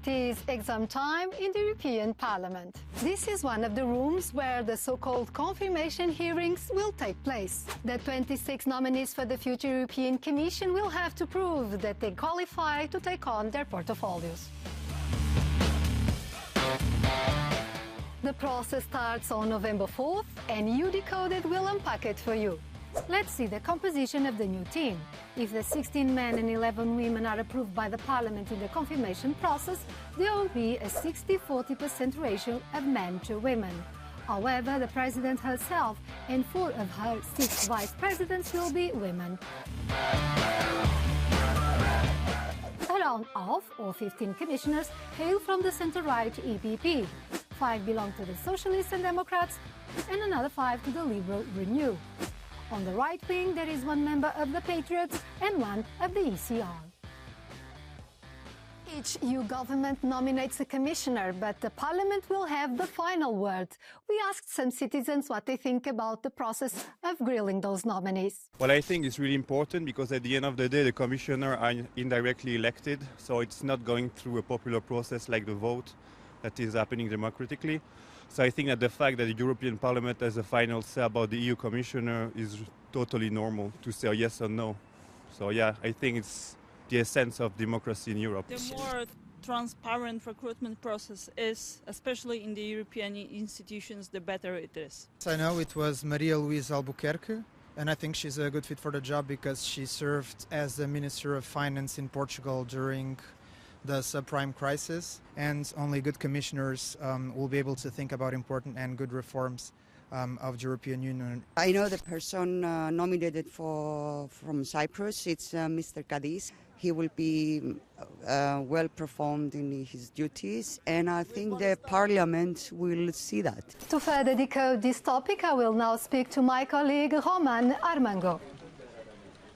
It is exam time in the European Parliament. This is one of the rooms where the so-called confirmation hearings will take place. The 26 nominees for the future European Commission will have to prove that they qualify to take on their portfolios. The process starts on November 4th, and eu-decoded will unpack it for you. Let's see the composition of the new team. If the 16 men and 11 women are approved by the Parliament in the confirmation process, there will be a 60-40% ratio of men to women. However, the President herself and 4 of her 6 Vice Presidents will be women. Around half, or 15 commissioners, hail from the centre-right EPP. 5 belong to the Socialists and Democrats, and another 5 to the Liberal Renew. On the right wing, there is 1 member of the Patriots and 1 of the ECR. Each EU government nominates a commissioner, but the Parliament will have the final word. We asked some citizens what they think about the process of grilling those nominees. Well, I think it's really important because at the end of the day, the commissioner are indirectly elected, so it's not going through a popular process like the vote that is happening democratically. So I think that the fact that the European Parliament has a final say about the EU Commissioner is totally normal to say yes or no. So yeah, I think it's the essence of democracy in Europe. The more transparent recruitment process is, especially in the European institutions, the better it is. I know it was Maria Luisa Albuquerque, and I think she's a good fit for the job because she served as the Minister of Finance in Portugal during the subprime crisis, and only good commissioners will be able to think about important and good reforms of the European Union. I know the person nominated from Cyprus, it's Mr. Cadiz. He will be well performed in his duties, and I think the Parliament will see that. To further decode this topic, I will now speak to my colleague Roman Armango.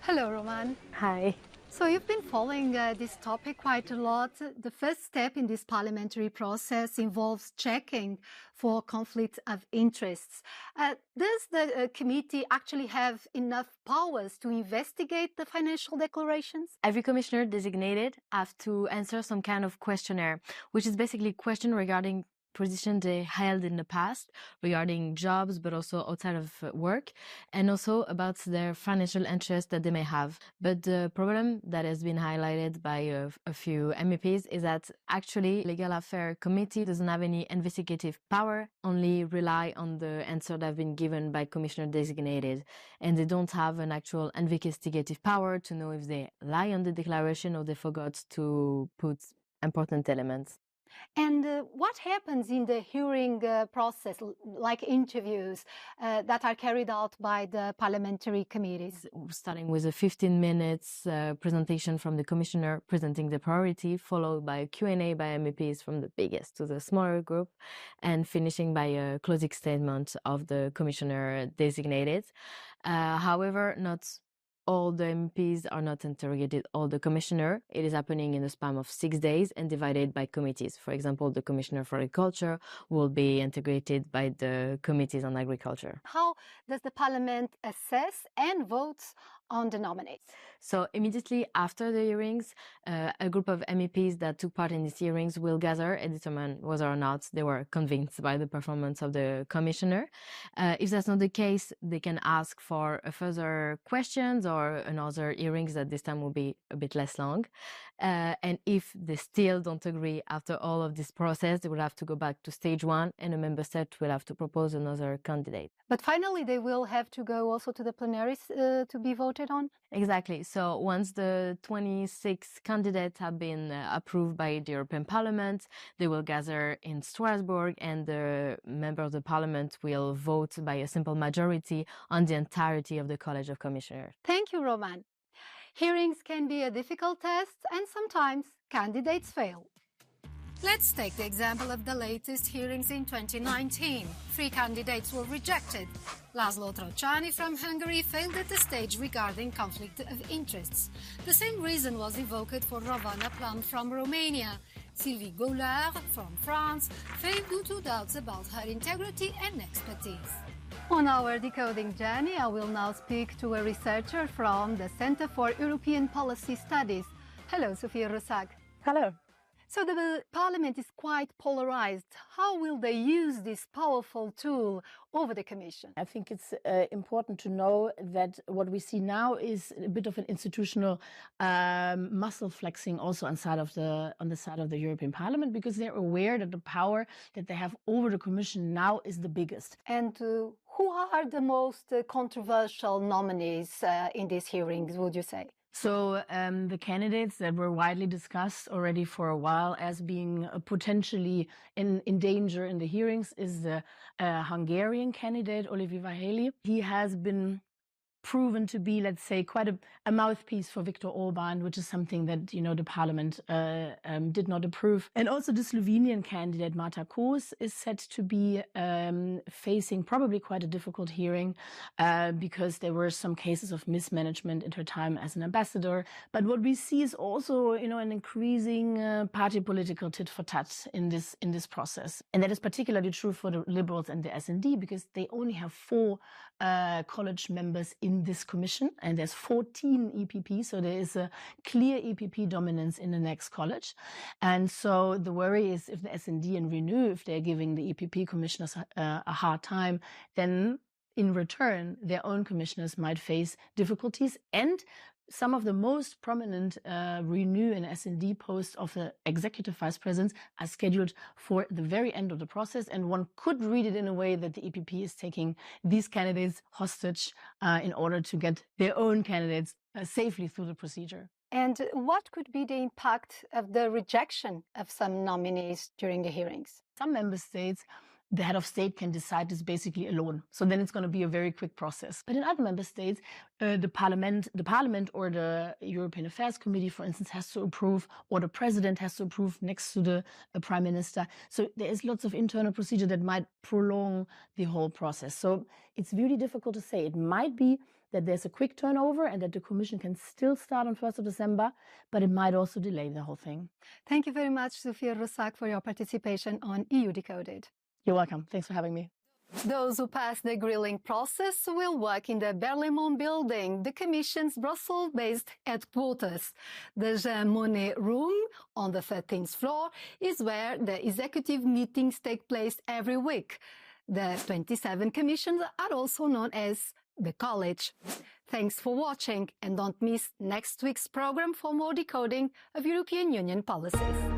Hello, Roman. Hi. So you've been following this topic quite a lot. The first step in this parliamentary process involves checking for conflict of interests. Does the committee actually have enough powers to investigate the financial declarations? Every commissioner designated have to answer some kind of questionnaire, which is basically a question regarding positions they held in the past regarding jobs, but also outside of work, and also about their financial interests that they may have. But the problem that has been highlighted by a few MEPs is that actually Legal Affairs Committee doesn't have any investigative power, only rely on the answer that have been given by commissioner designated, and they don't have an actual investigative power to know if they lie on the declaration or they forgot to put important elements. And what happens in the hearing process, like interviews that are carried out by the parliamentary committees? Starting with a 15 minutes presentation from the commissioner presenting the priority, followed by a Q&A by MEPs from the biggest to the smaller group, and finishing by a closing statement of the commissioner designated. However, not all the MPs are not interrogated, all the commissioner. It is happening in a span of 6 days and divided by committees. For example, the commissioner for agriculture will be integrated by the committees on agriculture. How does the parliament assess and vote on the nominees? So immediately after the hearings, a group of MEPs that took part in these hearings will gather and determine whether or not they were convinced by the performance of the commissioner. If that's not the case, they can ask for further questions or another hearings that this time will be a bit less long. And if they still don't agree after all of this process, they will have to go back to stage 1 and a member state will have to propose another candidate. But finally, they will have to go also to the plenaries to be voted on? Exactly. So once the 26 candidates have been approved by the European Parliament, they will gather in Strasbourg and the member of the Parliament will vote by a simple majority on the entirety of the College of Commissioners. Thank you, Roman. Hearings can be a difficult test and sometimes candidates fail. Let's take the example of the latest hearings in 2019. 3 candidates were rejected. Laszlo Trocani from Hungary failed at the stage regarding conflict of interests. The same reason was invoked for Rovana Plum from Romania. Sylvie Goulart from France failed due to doubts about her integrity and expertise. On our decoding journey, I will now speak to a researcher from the Center for European Policy Studies. Hello, Sofia Rosac. Hello. So the Parliament is quite polarized. How will they use this powerful tool over the Commission? I think it's important to know that what we see now is a bit of an institutional muscle flexing also on the side of the European Parliament, because they're aware that the power that they have over the Commission now is the biggest. And who are the most controversial nominees in these hearings, would you say? So the candidates that were widely discussed already for a while as being potentially in danger in the hearings is the Hungarian candidate, Olivier Várhelyi. He has been proven to be, let's say, quite a mouthpiece for Viktor Orban, which is something that, you know, the Parliament did not approve. And also the Slovenian candidate, Marta Kos, is set to be facing probably quite a difficult hearing because there were some cases of mismanagement in her time as an ambassador. But what we see is also, you know, an increasing party political tit for tat in this process. And that is particularly true for the Liberals and the SD, because they only have 4 college members in this commission, and there's 14 EPP, so there is a clear EPP dominance in the next college. And so the worry is if the SD and Renew, if they're giving the EPP commissioners a hard time, then in return, their own commissioners might face difficulties. And some of the most prominent Renew and SD posts of the executive vice presidents are scheduled for the very end of the process. And one could read it in a way that the EPP is taking these candidates hostage in order to get their own candidates safely through the procedure. And what could be the impact of the rejection of some nominees during the hearings? Some member states, the head of state can decide this basically alone. So then it's going to be a very quick process. But in other member states, the parliament or the European Affairs Committee, for instance, has to approve, or the president has to approve next to the prime minister. So there is lots of internal procedure that might prolong the whole process. So it's really difficult to say. It might be that there's a quick turnover and that the Commission can still start on 1st of December, but it might also delay the whole thing. Thank you very much, Sofia Rosak, for your participation on EU Decoded. You're welcome. Thanks for having me. Those who pass the grilling process will work in the Berlaymont building, the Commission's Brussels-based headquarters. The Jean Monnet room on the 13th floor is where the executive meetings take place every week. The 27 commissions are also known as the College. Thanks for watching, and don't miss next week's program for more decoding of European Union policies.